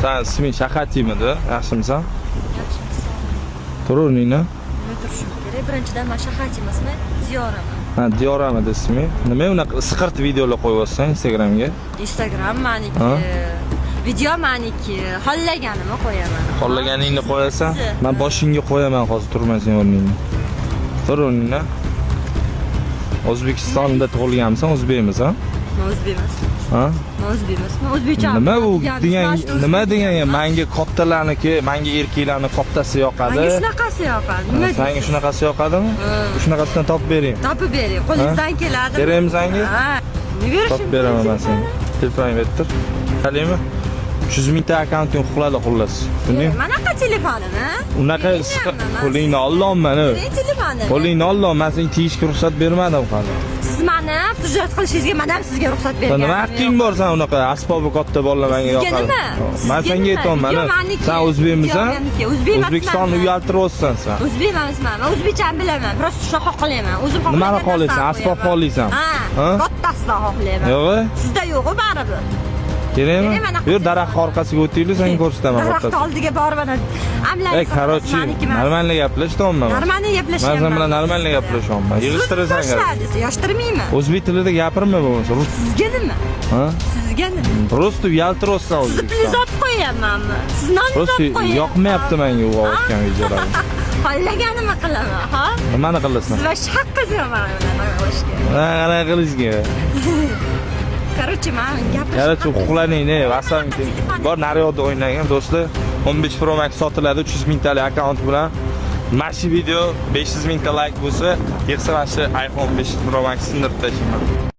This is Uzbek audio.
Sen isming Shahatimidi? Yaxshimisan? Yaxshimisan. Tur o'rningni. Nima turishim kerak? Birinchidan men Shahatim emasman, Diyoraman. Ha, Diyoramidi ismi. Nima unaqa isqirt videolar qo'yyapsan Instagramga? Instagram meniki. Video meniki. Xohlaganimni qo'yaman. Xohlaganingni qo'yasan, men boshingga qo'yaman hozir turmasang o'rningni. Tur o'rningni. O'zbekistonda tug'ilganmisan, o'zbekmisan? Men o'zbek emasman. Ha? Men o'zbek emasman. O'zbekcha. Nima u nima degan menga kattalarniki, menga erkaklarni kattasi yoqadi. Menga shunaqasi yoqadi. Nima deysiz? Senga shunaqasi yoqadimi? Shunaqasidan topib bering. Topib bering. Qo'lingizdan keladi. Beraymi senga? Ha. Nima berishim? Topib beraman men senga. Telefoningni bertir. Qalimi? 300 mingta akkaunting huquqlari xullas. Tushundingmi? Manaqa telefonimi? Unaqa qo'lingni oldim meni. Telefonimi? Qo'lingni oldim, men senga tiyishga ruxsat bermadim hali. Siz meni hujjat qilishingizga men ham sizga ruxsat berganman. Nima haqqing bor sen unaqa asbobi katta bolalar menga yoqadi. Men senga aytayman, sen o'zbekmisan? O'zbekistonni uyaltiryapsan sen. O'zbek emasman. Men o'zbekcha bilaman. Prosta shunaqa xohlayman. O'zim xohlayman. Nimani xohlaysan? Asbob xohlaysan? Ha. Kattasidan xohlayman. Yo'q. Sizda yo'q-ku baribir. Kerakmi? Yur daraxt orqasiga o'taylik, senga ko'rsataman. Daraxt oldiga borib ana amlay. Короче, normalniy gaplash to'g'rimi? Normalniy gaplashyapman. Men sen bilan normalniy gaplashyapman. Yig'ishtirasan kerak. Yoshtirmayman. O'zbek tilida gapirma bo'lmasa, rus. Sizga nima? Ha? Sizga nima? Просто uyaltiryapsan Sizni o'zbekiston. plizot qo'yamanmi? Sizni nom Просто qo'yaman. yoqmayapti menga u o'tgan videolar. Xohlaganimni qilaman, ha? Nimani qilasan? Siz boshqa haqqingiz yo'q mana bunaqa qilishga. Ha, qanaqa qilishga? Короче, men gapirishim. Короче, huquqlaringni, vasam bor naryoqda o'ynagan do'stlar. 15 Pro Max sotiladi 300 mingtalik akkaunt bilan. Mana shu video 500 mingta like bo'lsa, yig'sa mana shu iPhone 15 Pro Max sindirib tashlayman.